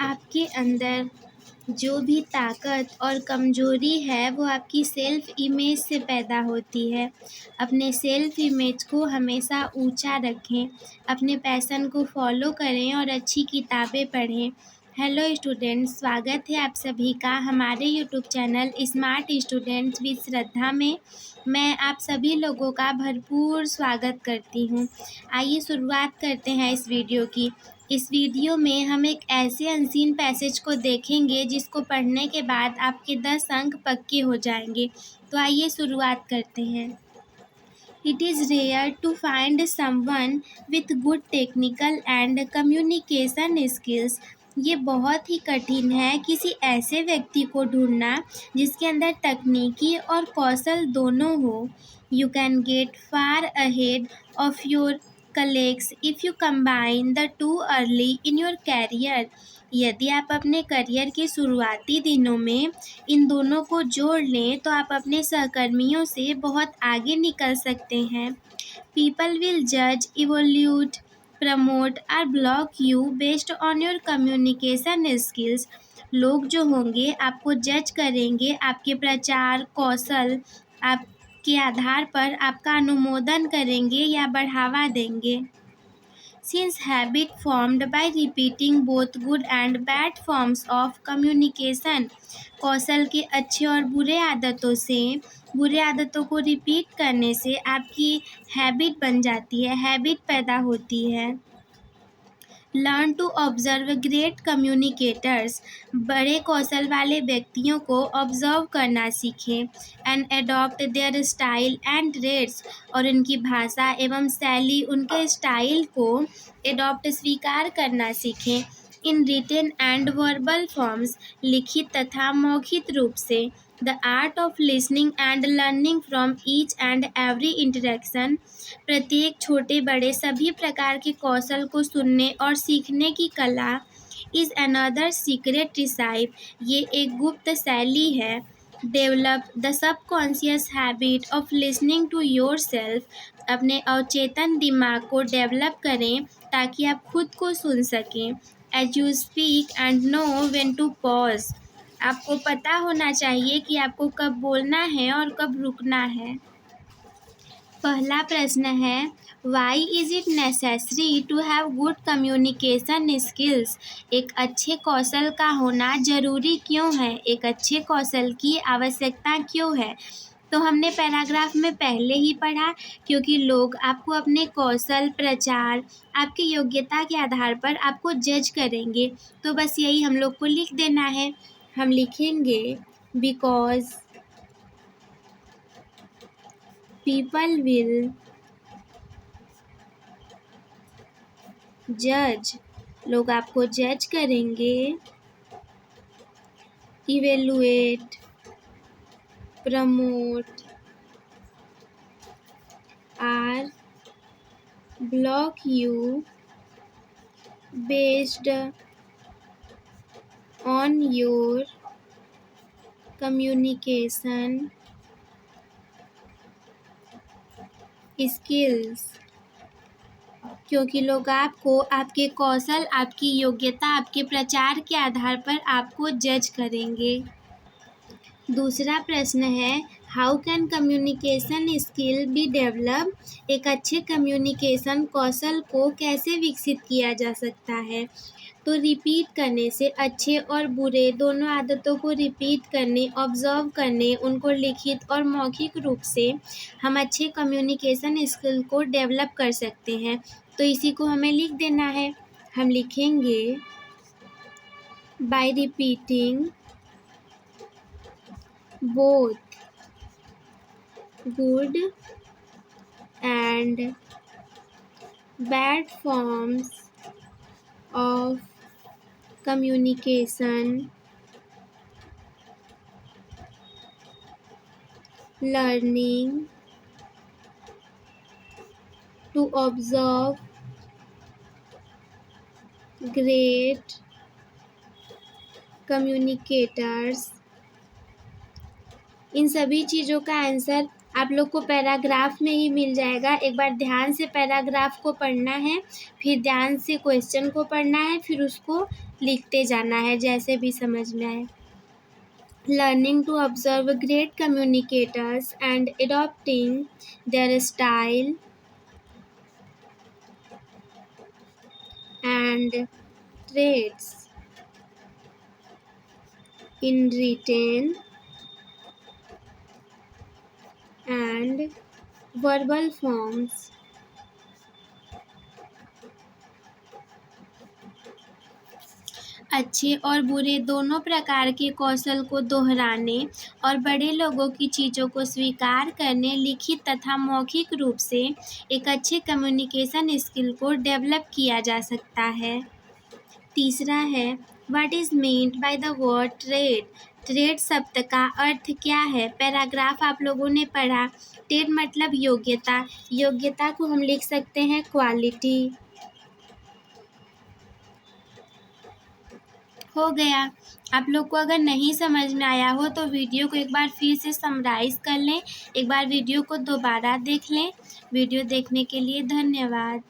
आपके अंदर जो भी ताकत और कमज़ोरी है वो आपकी सेल्फ़ इमेज से पैदा होती है। अपने सेल्फ़ इमेज को हमेशा ऊँचा रखें, अपने पैशन को फ़ॉलो करें और अच्छी किताबें पढ़ें। हेलो स्टूडेंट्स, स्वागत है आप सभी का हमारे YouTube channel smart students with Shraddha में। मैं आप सभी लोगों का भरपूर स्वागत करती हूँ। आइए शुरुआत करते हैं इस वीडियो की। इस वीडियो में हम एक ऐसे अनसीन पैसेज को देखेंगे जिसको पढ़ने के बाद आपके 10 अंक पक्के हो जाएंगे। तो आइए शुरुआत करते हैं। It is rare to find someone with good technical and communication skills. ये बहुत ही कठिन है किसी ऐसे व्यक्ति को ढूंढना जिसके अंदर तकनीकी और कौशल दोनों हो। You can get far ahead of your colleagues if you combine the two early in your career. यदि आप अपने करियर के शुरुआती दिनों में इन दोनों को जोड़ लें तो आप अपने सहकर्मियों से बहुत आगे निकल सकते हैं। People will judge, evaluate, promote और block you based on your communication skills. लोग जो होंगे आपको जज करेंगे आपके प्रचार कौशल आपके आधार पर आपका अनुमोदन करेंगे या बढ़ावा देंगे। Since habit formed by repeating both good and bad forms of communication, कौशल के अच्छे और बुरे आदतों को रिपीट करने से आपकी हैबिट बन जाती है, हैबिट पैदा होती है। Learn to observe great communicators, बड़े कौशल वाले व्यक्तियों को ऑब्जर्व करना सीखें। And adopt their style and trades, और उनकी भाषा एवं शैली उनके स्टाइल को एडॉप्ट स्वीकार करना सीखें। In written and verbal forms, लिखित तथा मौखिक रूप से। The art of listening and learning from each and every interaction, प्रत्येक छोटे बड़े सभी प्रकार के कौशल को सुनने और सीखने की कला। इज़ अनदर सीक्रेट रिसाइप, ये एक गुप्त शैली है। Develop the subconscious habit of listening to yourself, अपने अवचेतन दिमाग को डेवलप करें ताकि आप खुद को सुन सकें। As you speak and know when to pause, आपको पता होना चाहिए कि आपको कब बोलना है और कब रुकना है। पहला प्रश्न है, why is it necessary to have good communication skills? एक अच्छे कौशल का होना जरूरी क्यों है? एक अच्छे कौशल की आवश्यकता क्यों है? तो हमने पैराग्राफ में पहले ही पढ़ा, क्योंकि लोग आपको अपने कौशल प्रचार आपकी योग्यता के आधार पर आपको जज करेंगे। तो बस यही हम लोग को लिख देना है। हम लिखेंगे बिकॉज people will judge, लोग आपको जज करेंगे। evaluate, promote or block you based on your communication skills, क्योंकि लोग आपको आपके कौशल आपकी योग्यता आपके प्रचार के आधार पर आपको जज करेंगे। दूसरा प्रश्न है, how can communication skill be develop? एक अच्छे कम्युनिकेशन कौशल को कैसे विकसित किया जा सकता है? तो रिपीट करने से, अच्छे और बुरे दोनों आदतों को रिपीट करने, ऑब्जर्व करने, उनको लिखित और मौखिक रूप से हम अच्छे कम्युनिकेशन स्किल को डेवलप कर सकते हैं। तो इसी को हमें लिख देना है। हम लिखेंगे bye repeating both good and bad forms of communication, learning to observe great communicators। इन सभी चीज़ों का आंसर आप लोग को पैराग्राफ में ही मिल जाएगा। एक बार ध्यान से पैराग्राफ को पढ़ना है, फिर ध्यान से क्वेश्चन को पढ़ना है, फिर उसको लिखते जाना है जैसे भी समझ में आए। Learning to observe great communicators and adopting their style and traits in written and verbal forms. अच्छे और बुरे दोनों प्रकार के कौशल को दोहराने और बड़े लोगों की चीज़ों को स्वीकार करने लिखित तथा मौखिक रूप से एक अच्छे कम्युनिकेशन स्किल को डेवलप किया जा सकता है। तीसरा है, what is meant by the word trade. Trade शब्द का अर्थ क्या है? पैराग्राफ आप लोगों ने पढ़ा। ट्रेड मतलब योग्यता। योग्यता को हम लिख सकते हैं क्वालिटी। हो गया। आप लोग को अगर नहीं समझ में आया हो तो वीडियो को एक बार फिर से समराइज़ कर लें, एक बार वीडियो को दोबारा देख लें। वीडियो देखने के लिए धन्यवाद।